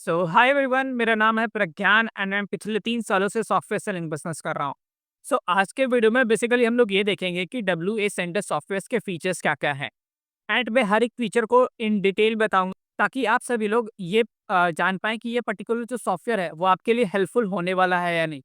सो hi everyone, मेरा नाम है प्रज्ञान एंड मैं पिछले 3 सालों से सॉफ्टवेयर सेलिंग बिजनेस कर रहा हूँ। सो आज के वीडियो में बेसिकली हम लोग ये देखेंगे कि डब्ल्यू ए सेंटर सॉफ्टवेयर के फीचर्स क्या क्या हैं एंड मैं हर एक फीचर को इन डिटेल बताऊंगा ताकि आप सभी लोग ये जान पाएं कि ये पर्टिकुलर जो सॉफ्टवेयर है वो आपके लिए हेल्पफुल होने वाला है या नहीं।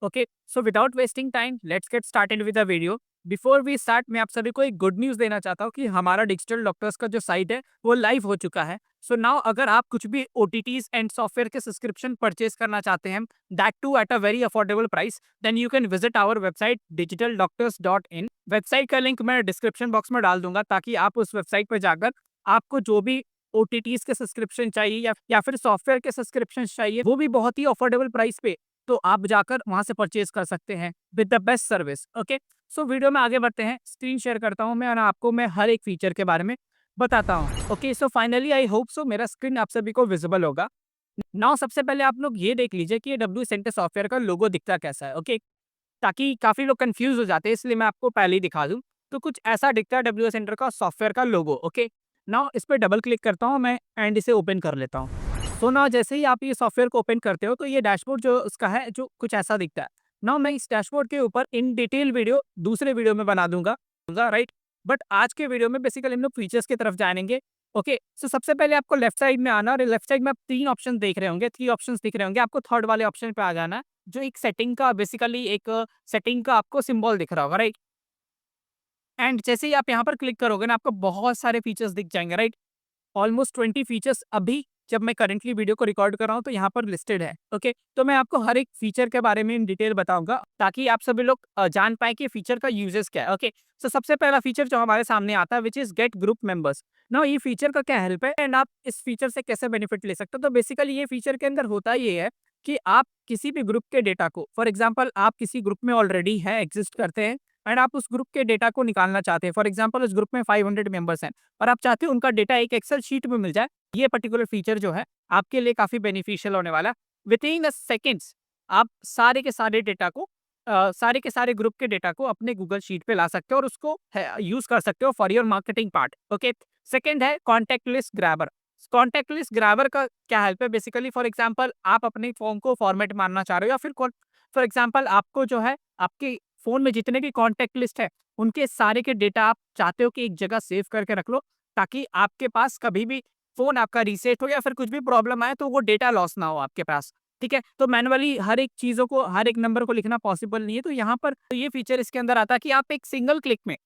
Okay, so without wasting time let's get started with the video. Before we start, मैं आप सभी को एक गुड न्यूज़ देना चाहता हूँ कि हमारा डिजिटल डॉक्टर्स का जो साइट है वो लाइव हो चुका है। सो नाउ अगर आप कुछ भी ओटीटीज एंड सॉफ्टवेयर के सब्सक्रिप्शन परचेज करना चाहते हैं, that too at a very affordable price, then you can visit our website digitaldoctors.in। Website का लिंक मैं डिस्क्रिप्शन बॉक्स में डाल दूंगा ताकि आप उस वेबसाइट पर जाकर आपको जो भी ओटीटीज के सब्सक्रिप्शन चाहिए या फिर सॉफ्टवेयर के सब्सक्रिप्शन चाहिए वो भी बहुत ही अफोर्डेबल प्राइस पे, तो आप जाकर वहां से परचेज कर सकते हैं with the best service. Okay, so video में आगे बढ़ते हैं। स्क्रीन शेयर करता हूं मैं और आपको मैं हर एक फीचर के बारे में बताता हूं। Okay, so finally I hope so मेरा स्क्रीन आप सभी को विजिबल होगा। नाउ सबसे पहले आप लोग ये देख लीजिए कि ये डब्ल्यू सेंटर सॉफ्टवेयर का लोगो दिखता कैसा है। ओके, ताकि काफी लोग कंफ्यूज हो जाते हैं, इसलिए मैं आपको पहले ही दिखा दूं। तो कुछ ऐसा दिखता है डब्ल्यू सेंटर का सॉफ्टवेयर का लोगो। ओके, नाउ इस पर डबल क्लिक करता हूँ मैं एंड इसे ओपन कर लेता हूँ। सो नाउ जैसे ही आप ये सॉफ्टवेयर को ओपन करते हो तो ये डैशबोर्ड जो उसका है जो कुछ ऐसा दिखता है। नाउ मैं इस डैशबोर्ड के ऊपर इन डिटेल वीडियो दूसरे वीडियो में बना दूंगा, राइट। बट आज के वीडियो में बेसिकली हम लोग फीचर्स की तरफ जानेंगे। ओके, सो सबसे पहले आपको लेफ्ट साइड में आना और लेफ्ट साइड में आप 3 ऑप्शन देख रहे होंगे, 3 ऑप्शंस दिख रहे होंगे आपको। थर्ड वाले ऑप्शन पे आ जाना है, जो एक सेटिंग का बेसिकली एक सेटिंग का आपको सिंबल दिख रहा होगा, राइट। एंड जैसे ही आप यहाँ पर क्लिक करोगे ना, आपको बहुत सारे फीचर्स दिख जाएंगे, राइट। ऑलमोस्ट 20 फीचर्स अभी जब मैं करंटली वीडियो को रिकॉर्ड कर रहा हूँ तो यहाँ पर लिस्टेड है। ओके, तो मैं आपको हर एक फीचर के बारे में इन डिटेल बताऊंगा ताकि आप सभी लोग जान पाए कि फीचर का यूजेस क्या है। ओके, सो सबसे पहला फीचर जो हमारे सामने आता है which is get group members. Now ये फीचर का क्या हेल्प है एंड आप इस फीचर से कैसे बेनिफिट ले सकते हो। तो बेसिकली ये फीचर के अंदर होता ये है कि आप किसी भी ग्रुप के डेटा को, फॉर एग्जाम्पल आप किसी ग्रुप में ऑलरेडी है, एग्जिस्ट करते हैं एंड आप उस ग्रुप के डेटा को निकालना चाहते हैं। फॉर एग्जाम्पल उस ग्रुप में 500 मेंबर्स हैं और आप चाहते हो उनका डेटा एक एक्सेल शीट में मिल जाए। ये पर्टिकुलर फीचर जो है आपके लिए काफी बेनिफिशियल होने वाला है। विद इन सेकेंड्स आप सारे के सारे डेटा को सारे के सारे ग्रुप के डेटा को अपने गूगल शीट पे ला सकते हो और उसको यूज कर सकते हो for your marketing part. Okay, second है contact list grabber. Contact list grabber का क्या हेल्प है, बेसिकली फॉर एग्जाम्पल आप अपने फॉर्म को फॉर्मेट मारना चाह रहे हो या फिर फॉर एग्जाम्पल आपको जो है आपके फोन में जितने भी कॉन्टेक्ट लिस्ट है उनके सारे के डेटा आप चाहते हो कि एक जगह सेव करके रख लो ताकि आपके पास कभी भी फोन आपका रीसेट हो या फिर कुछ भी प्रॉब्लम आए तो वो डेटा लॉस ना हो आपके पास। ठीक है, तो मैनुअली हर एक चीजों को, हर एक नंबर को लिखना पॉसिबल नहीं है। तो यहाँ पर ये फीचर इसके अंदर आता है कि आप एक सिंगल क्लिक में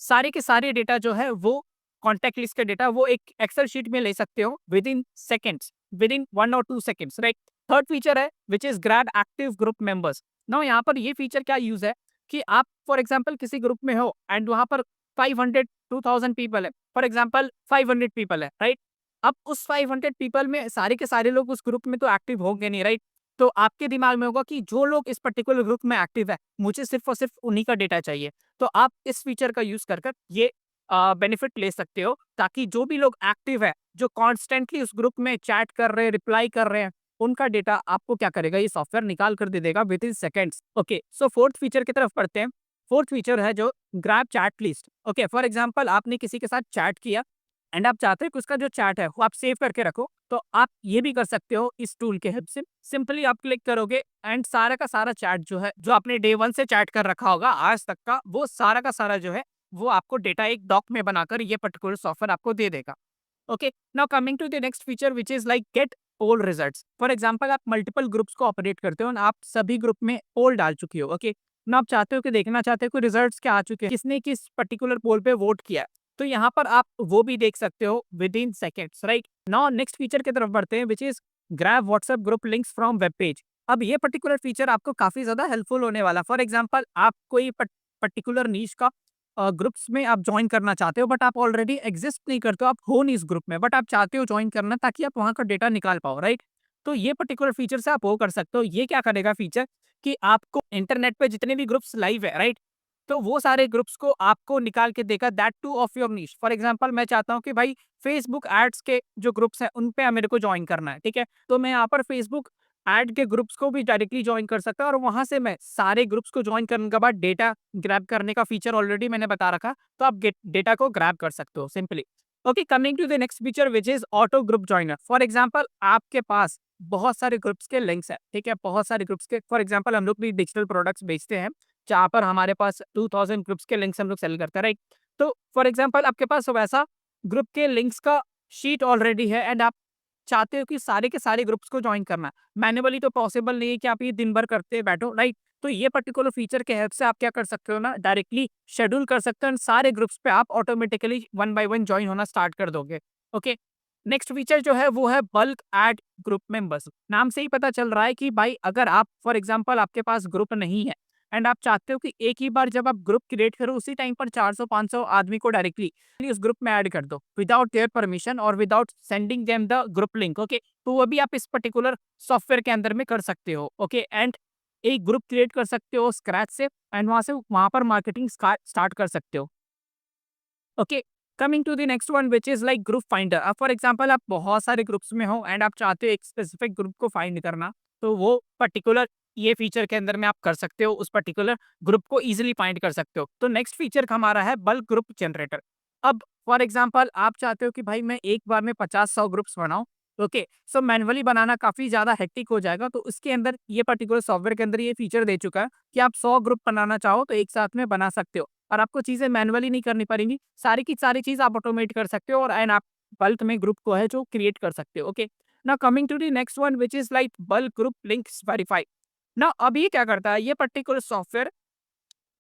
सारे के सारे डेटा जो है वो कॉन्टेक्ट लिस्ट का डेटा वो एक एक्सेल शीट में ले सकते हो with in seconds, with in 1 और 2 सेकेंड्स, राइट। थर्ड फीचर है which is grab active group members. Now यहाँ पर ये फीचर क्या यूज है कि आप फॉर एग्जाम्पल किसी ग्रुप में हो एंड वहां पर 500 2000 पीपल है, फॉर एग्जाम्पल 500 पीपल है, राइट। अब उस 500 पीपल में सारे के सारे लोग उस ग्रुप में तो एक्टिव होंगे नहीं, राइट। तो आपके दिमाग में होगा कि जो लोग इस पर्टिकुलर ग्रुप में एक्टिव है मुझे सिर्फ और सिर्फ उन्हीं का डेटा चाहिए। तो आप इस फीचर का यूज कर ये बेनिफिट ले सकते हो ताकि जो भी लोग एक्टिव है, जो कॉन्स्टेंटली उस ग्रुप में चैट कर रहे हैं, रिप्लाई कर रहे हैं, उनका डेटा आपको क्या करेगा, ये सॉफ्टवेयर निकाल कर दे देगा with in seconds. Okay, so fourth feature की तरफ पढ़ते हैं। फोर्थ फीचर है जो grab chat list. Okay, for example आपने किसी के साथ चैट किया एंड आप चाहते हो कि उसका जो चैट है वो आप सेव करके रखो, तो आप ये भी कर सकते हो इस टूल के हेल्प से। सिंपली आप क्लिक करोगे एंड सारा का सारा चैट जो है, जो आपने डे 1 से चैट कर रखा होगा आज तक का, वो सारा का सारा जो है वो आपको डेटा एक डॉक में बनाकर ये पर्टिकुलर सॉफ्टवेयर आपको दे देगा। Okay, now coming to the next feature which is like get poll results. For example आप मल्टीपल ग्रुप्स को ऑपरेट करते हो और आप सभी ग्रुप में पोल डाल चुकी हो। ओके, ना आप चाहते हो कि देखना चाहते हो कि रिजल्ट्स क्या आ चुके हैं, किसने किस पर्टिकुलर पोल पे वोट किया है, तो यहाँ पर आप वो भी देख सकते हो with in seconds, right. Now next feature की तरफ बढ़ते हैं which is grab WhatsApp group links from web page. अब ये पर्टिकुलर फीचर आपको काफी ज्यादा हेल्पफुल होने वाला। फॉर एग्जांपल आप कोई पर्टिकुलर नीश का ग्रुप्स में आप ज्वाइन करना चाहते हो बट आप ऑलरेडी एग्जिस्ट नहीं करते हो, आप हो नहीं इस ग्रुप में, बट आप चाहते हो ज्वाइन करना ताकि आप वहां का डेटा निकाल पाओ, राइट। तो ये पर्टिकुलर फीचर से आप वो कर सकते हो। ये क्या करेगा फीचर कि आपको इंटरनेट पे जितने भी ग्रुप्स लाइव है, राइट, तो वो सारे ग्रुप्स को आपको निकाल के देगा, that two of your niche. For example मैं चाहता हूँ कि भाई फेसबुक एड्स के जो ग्रुप्स हैं उन पे मेरे को ज्वाइन करना है, ठीक है, तो मैं यहाँ पर फेसबुक ऐड के ग्रुप्स को भी डायरेक्टली ज्वाइन कर सकता हूँ और वहां से मैं सारे ग्रुप्स को ज्वाइन करने के बाद डेटा ग्रैब करने का फीचर ऑलरेडी मैंने बता रखा, तो आप डेटा को ग्रैब कर सकते हो simply. Okay, coming to the next feature which is auto group joiner. For example आपके पास बहुत सारे ग्रुप्स के लिंक्स हैं, ठीक है? बहुत सारे ग्रुप्स के फॉर एग्ज़ाम्पल हम लोग भी डिजिटल प्रोडक्ट्स बेचते हैं, जहाँ पर हमारे पास 2000 ग्रुप्स के लिंक्स हम लोग सेल करते हैं, राइट? तो फॉर एग्ज़ाम्पल आपके पास वैसा ग्रुप के लिंक्स का शीट ऑलरेडी है एंड आप चाहते हो कि सारे के सारे ग्रुप्स को जॉइन करना। मैन्युअली तो पॉसिबल नहीं है कि आप ये दिन भर करते बैठो, राइट? तो ये पर्टिकुलर फीचर के हेल्प से आप क्या कर सकते हो ना, डायरेक्टली शेड्यूल कर सकते हो एंड सारे ग्रुप्स पे आप automatically one by one join होना स्टार्ट कर दोगे। ओके। नेक्स्ट फीचर जो है वो है बल्क ऐड ग्रुप मेंबर्स। नाम से ही पता चल रहा है कि भाई अगर आप फॉर एग्जांपल आपके पास ग्रुप नहीं है एंड आप चाहते हो कि एक ही बार जब आप ग्रुप क्रिएट करो उसी टाइम पर 400-500 आदमी को डायरेक्टली उस ग्रुप में ऐड कर दो विदाउट देयर परमिशन और without sending them the group link. Okay, तो वो भी आप इस पर्टिकुलर सॉफ्टवेयर के अंदर में कर सकते हो। ओके, एंड एक ग्रुप क्रिएट कर सकते हो स्क्रैच से एंड वहां पर मार्केटिंग स्टार्ट कर सकते हो। Okay, coming to the next one which is like group finder. अब फॉर एग्जांपल आप बहुत सारे ग्रुप्स में हो एंड आप चाहते हो एक स्पेसिफिक ग्रुप को फाइंड करना, तो वो पर्टिकुलर ये फीचर के अंदर में आप कर सकते हो, उस पर्टिकुलर ग्रुप को इजीली फाइंड कर सकते हो। तो नेक्स्ट फीचर हमारा है बल्क ग्रुप जनरेटर। अब फॉर एग्जांपल आप चाहते हो कि भाई मैं एक बार में 50-100 ग्रुप्स बनाऊं, ओके, सो मैनुअली बनाना काफी ज्यादा हेक्टिक हो जाएगा, तो उसके अंदर ये पर्टिकुलर सॉफ्टवेयर के अंदर ये फीचर दे चुका है कि आप 100 ग्रुप बनाना चाहो तो एक साथ में बना सकते हो और आपको चीजें मैनुअली नहीं करनी पड़ेंगी, सारी की सारी चीज आप ऑटोमेट कर सकते हो और एंड आप बल्क में ग्रुप को है जो क्रिएट कर सकते हो। Okay, now coming to the next one which is like bulk group links verify. ना अब ये क्या करता है, ये पर्टिकुलर सॉफ्टवेयर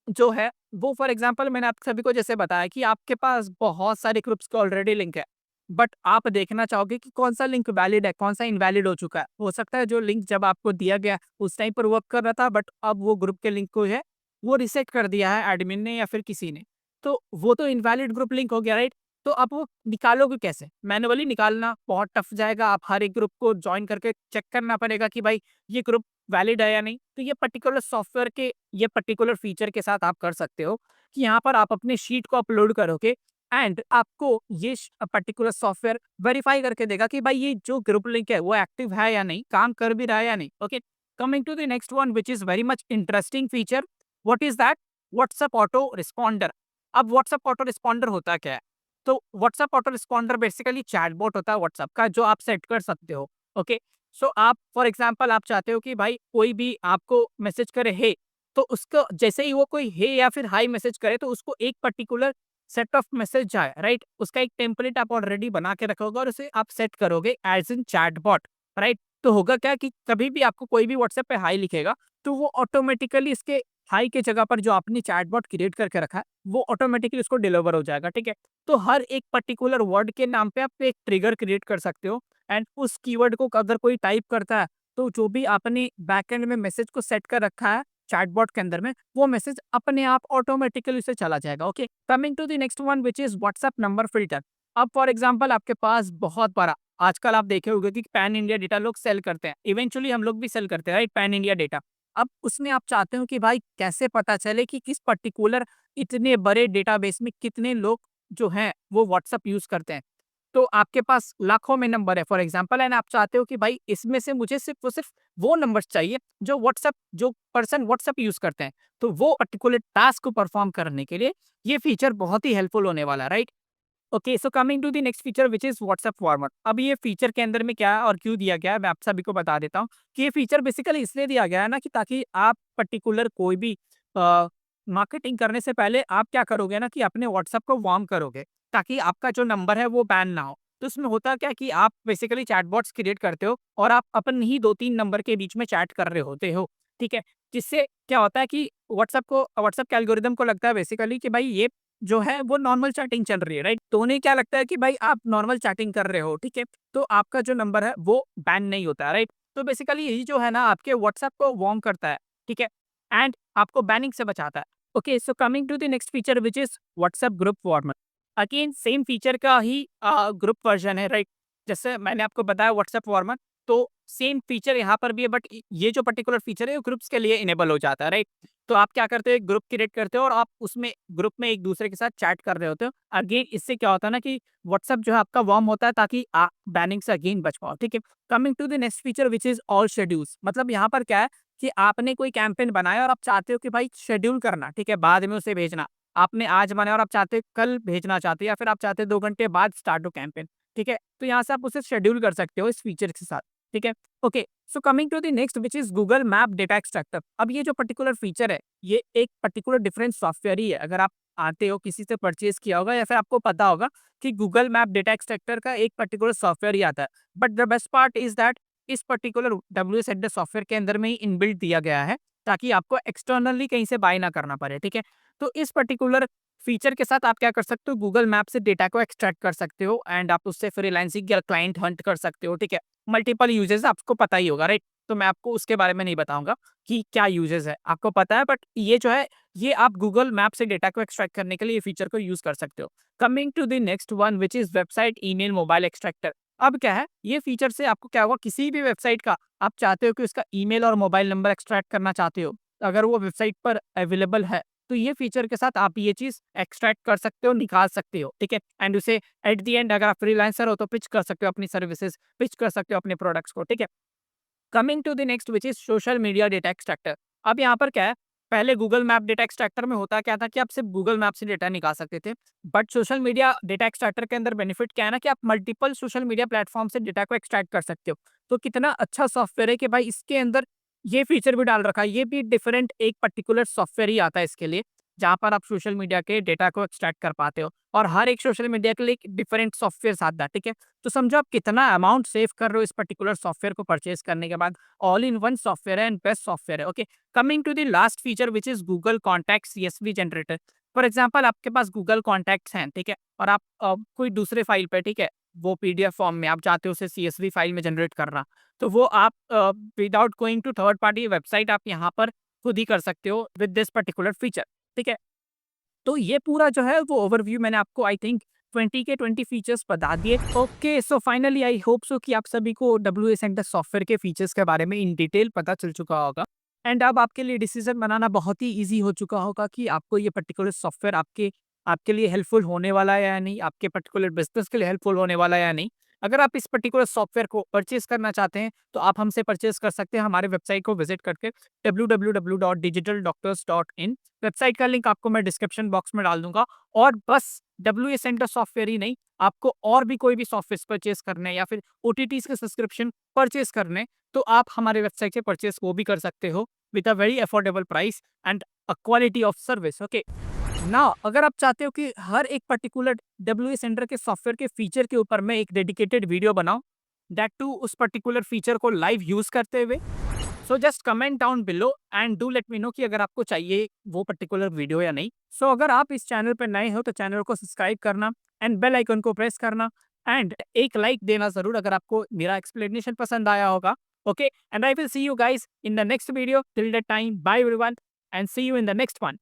जो है वो फॉर एग्जांपल मैंने आप सभी को जैसे बताया कि आपके पास बहुत सारे ग्रुप्स के ऑलरेडी लिंक है, बट आप देखना चाहोगे कि कौन सा लिंक वैलिड है, कौन सा इनवैलिड हो चुका है। हो सकता है जो लिंक जब आपको दिया गया उस टाइम पर वर्क कर रहा था, बट अब वो ग्रुप के लिंक को है वो रिसेट कर दिया है एडमिन ने या फिर किसी ने, तो वो तो इनवैलिड ग्रुप लिंक हो गया, राइट? तो अब वो निकालोगे कैसे? मैनुअली निकालना बहुत टफ जाएगा, आप हर एक ग्रुप को ज्वाइन करके चेक करना पड़ेगा कि भाई ये ग्रुप वैलिड है या नहीं। तो ये पर्टिकुलर सॉफ्टवेयर के ये पर्टिकुलर फीचर के साथ आप कर सकते हो कि यहाँ पर आप अपने शीट को अपलोड करोगे एंड आपको ये पर्टिकुलर सॉफ्टवेयर वेरीफाई करके देगा कि भाई ये जो ग्रुप लिंक है वो एक्टिव है या नहीं, काम कर भी रहा है या नहीं। Okay, coming to the next one which is very much interesting feature, what is that? WhatsApp auto responder. अब व्हाट्सएप ऑटो रिस्पॉन्डर होता क्या है? तो WhatsApp auto responder basically chatbot होता है व्हाट्सएप का जो आप सेट कर सकते हो। ओके, सो आप फॉर एग्जांपल आप चाहते हो कि भाई कोई भी आपको मैसेज करे हे, तो उसको जैसे ही वो कोई हे या फिर हाय मैसेज करे तो उसको एक पर्टिकुलर सेट ऑफ मैसेज जाए, राइट? उसका एक टेम्पलेट आप ऑलरेडी बना के रखोगे और उसे आप सेट करोगे एज इन चैटबॉट, राइट? तो होगा क्या कि कभी भी आपको कोई भी व्हाट्सएप पे हाय लिखेगा तो वो ऑटोमेटिकली इसके हाई की जगह पर जो आपने चैटबॉट क्रिएट करके रखा है वो ऑटोमेटिकली उसको डिलीवर हो जाएगा, ठीक है? तो हर एक पर्टिकुलर वर्ड के नाम पे आप एक ट्रिगर क्रिएट कर सकते हो एंड उस कीवर्ड को अगर कोई टाइप करता है तो जो भी आपने बैकएंड में मैसेज को सेट कर रखा है चैटबॉट के अंदर में वो मैसेज अपने आप ऑटोमेटिकली उसे चला जाएगा। Okay, coming to the next one which is WhatsApp number filter. अब फॉर एग्जांपल आपके पास बहुत बड़ा आजकल आप देखे होंगे कि पैन इंडिया डेटा लोग सेल करते हैं, इवेंचुअली हम लोग भी सेल करते हैं, राइट? Pan India data. अब उसमें आप चाहते हो कि भाई कैसे पता चले कि किस पर्टिकुलर इतने बड़े डेटाबेस में कितने लोग जो हैं वो व्हाट्सएप यूज करते हैं। तो आपके पास लाखों में नंबर है फॉर एग्जांपल एंड आप चाहते हो कि भाई इसमें से मुझे सिर्फ वो नंबर्स चाहिए जो पर्सन व्हाट्सएप यूज करते हैं। तो वो पर्टिकुलर टास्क को परफॉर्म करने के लिए ये फीचर बहुत ही हेल्पफुल होने वाला है, right? Okay, so coming to the next feature which is WhatsApp forward. अब ये फीचर के अंदर में क्या है और क्यों दिया गया है मैं आप सभी को बता देता हूँ कि ये फीचर बेसिकली इसलिए दिया गया है ना कि ताकि आप पर्टिकुलर कोई भी मार्केटिंग करने से पहले आप क्या करोगे ना कि अपने व्हाट्सएप को वार्म करोगे ताकि आपका जो नंबर है वो बैन ना हो। तो इसमें होता क्या कि आप बेसिकली चैटबॉट्स क्रिएट करते हो और आप अपन ही 2-3 नंबर के बीच में चैट कर रहे होते हो, ठीक है? जिससे क्या होता है कि व्हाट्सएप के एल्गोरिदम को लगता है बेसिकली कि भाई ये जो है वो नॉर्मल चैटिंग चल रही है, राइट? तो उन्हें क्या लगता है कि भाई आप नॉर्मल चैटिंग कर रहे हो, ठीक है? तो आपका जो नंबर है वो बैन नहीं होता है, राइट? तो बेसिकली यही जो है ना आपके व्हाट्सएप को वार्म करता है, ठीक है? एंड आपको बैनिंग से बचाता है। Okay, so coming to the next feature which is WhatsApp group format. Again same feature का ही ग्रुप वर्जन है, राइट? जैसे मैंने आपको बताया व्हाट्सएप फॉर्मेट, तो सेम फीचर यहाँ पर भी है, बट ये जो पर्टिकुलर फीचर है वो ग्रुप्स के लिए इनेबल हो जाता है, राइट? तो आप क्या करते हो, एक ग्रुप क्रिएट करते हो और आप उसमें ग्रुप में एक दूसरे के साथ चैट कर रहे होते हो। अगेन इससे क्या होता है ना कि व्हाट्सएप जो है आपका वार्म होता है ताकि आप बैनिंग से अगेन बच पाओ, ठीक है? Coming to the next feature which is all schedules. मतलब यहाँ पर क्या है कि आपने कोई कैंपेन बनाया और आप चाहते हो कि भाई शेड्यूल करना, ठीक है? बाद में उसे भेजना। आपने आज बनाया और आप चाहते हो कल भेजना चाहते हो या फिर आप चाहते हो 2 घंटे बाद स्टार्ट हो कैंपेन, ठीक है? तो यहाँ से आप उसे शेड्यूल कर सकते हो इस फीचर के साथ। ठीक है। Okay, so coming to the next which is Google map data extractor. अब ये जो पर्टिकुलर फीचर है, ये एक पर्टिकुलर डिफरेंट सॉफ्टवेयर ही है। अगर आप आते हो, किसी से परचेज किया होगा या फिर आपको पता होगा कि गूगल मैप डेटा एक्सट्रैक्टर का एक पर्टिकुलर सॉफ्टवेयर ही आता है। But the best part is that इस पर्टिकुलर डब्ल्यू एस सॉफ्टवेयर के अंदर में ही इनबिल्ट दिया गया है, ताकि आपको एक्सटर्नली कहीं से बाय ना करना पड़े। ठीक है, तो इस पर्टिकुलर फीचर के साथ आप क्या कर सकते हो, गूगल मैप से डेटा को एक्सट्रैक्ट कर सकते हो एंड आप उससे फ्रीलांसिंग या क्लाइंट हंट कर सकते हो। ठीक है, मल्टीपल यूजेस आपको पता ही होगा, राइट? तो मैं आपको उसके बारे में नहीं बताऊंगा कि क्या यूजेस है, आपको पता है। बट ये जो है, ये आप गूगल मैप से डेटा को एक्सट्रैक्ट करने के लिए ये फीचर को यूज कर सकते हो। Coming to the next one which is website email mobile extractor. अब क्या है, ये फीचर से आपको क्या होगा, किसी भी वेबसाइट का आप चाहते हो कि उसका ईमेल और मोबाइल नंबर एक्सट्रैक्ट करना चाहते हो, अगर वो वेबसाइट पर अवेलेबल है, तो ये फीचर के साथ आप ये चीज़ एक्सट्रैक्ट कर सकते हो, निकाल सकते हो। ठीक है, एंड उसे एट द एंड अगर आप फ्रीलांसर हो तो पिच कर सकते हो अपनी सर्विसेज, पिच कर सकते हो अपने प्रोडक्ट्स को। ठीक है, coming to the next which is social media data extractor. अब यहाँ पर क्या है, पहले गूगल मैप डेटा एक्सट्रैक्टर में होता क्या था कि आप सिर्फ गूगल मैप से डेटा निकाल सकते थे। But social media data extractor के अंदर बेनिफिट क्या है ना, कि आप मल्टीपल सोशल मीडिया प्लेटफॉर्म से डेटा को एक्सट्रैक्ट कर सकते हो। तो कितना अच्छा सॉफ्टवेयर है कि भाई इसके अंदर ये फीचर भी डाल रखा है। ये भी डिफरेंट एक पर्टिकुलर सॉफ्टवेयर ही आता है इसके लिए, जहाँ पर आप सोशल मीडिया के डेटा को एक्सट्रैक्ट कर पाते हो, और हर एक सोशल मीडिया के लिए एक डिफरेंट सॉफ्टवेयर आता है। ठीक है, तो समझो आप कितना अमाउंट सेव कर रहे हो इस पर्टिकुलर सॉफ्टवेयर को परचेज करने के बाद। ऑल इन वन सॉफ्टवेयर है एंड बेस्ट सॉफ्टवेयर है। Okay, coming to the last feature which is Google contact CSV generator. For example, आपके पास गूगल कॉन्टैक्ट्स हैं, ठीक है, और आप कोई दूसरे फाइल पे, ठीक है, वो पीडीएफ फॉर्म में आप चाहते हो उसे सीएसवी फाइल में जनरेट करना, तो वो आप without going to third party website आप यहाँ पर खुद ही कर सकते हो विद दिस पर्टिकुलर फीचर। ठीक है, तो ये पूरा जो है वो ओवरव्यू मैंने आपको आई थिंक 20 के 20 फीचर्स बता दिए। Okay, so finally I hope so कि आप सभी को डब्ल्यू एस सेंटर सॉफ्टवेयर के फीचर्स के बारे में इन डिटेल पता चल चुका होगा, एंड अब आपके लिए डिसीजन बनाना बहुत ही ईजी हो चुका होगा कि आपको ये पर्टिकुलर सॉफ्टवेयर आपके आपके लिए हेल्पफुल होने वाला है या नहीं, आपके पर्टिकुलर बिजनेस के लिए हेल्पफुल होने वाला है या नहीं। अगर आप इस पर्टिकुलर सॉफ्टवेयर को परचेज करना चाहते हैं, तो आप हमसे परचेज कर सकते हैं हमारे वेबसाइट को विजिट करके www.digitaldoctors.in। वेबसाइट का लिंक आपको मैं डिस्क्रिप्शन बॉक्स में डाल दूंगा। और बस डब्ल्यू ए सेंटर सॉफ्टवेयर ही नहीं, आपको और भी कोई भी सॉफ्टवेयर परचेज करने हैं या फिर ओटीटीज के सब्सक्रिप्शन परचेज करने, तो आप हमारे वेबसाइट से परचेज वो भी कर सकते हो with a very affordable price and a quality of service. Okay, ना अगर आप चाहते हो कि हर एक पर्टिकुलर डब्ल्यू सेंटर के सॉफ्टवेयर के फीचर के ऊपर मैं एक डेडिकेटेड वीडियो बनाऊं, दैट टू उस पर्टिकुलर फीचर को लाइव यूज करते हुए, so just comment down below and do let me know कि अगर आपको चाहिए वो पर्टिकुलर वीडियो या नहीं। सो अगर आप इस चैनल पर नए हो तो चैनल को सब्सक्राइब करना एंड बेल आइकन को प्रेस करना, एंड एक लाइक देना जरूर अगर आपको मेरा एक्सप्लेनेशन पसंद आया होगा। Okay, and I will see you guys in the next video. Till that time, bye everyone and see you in the next one.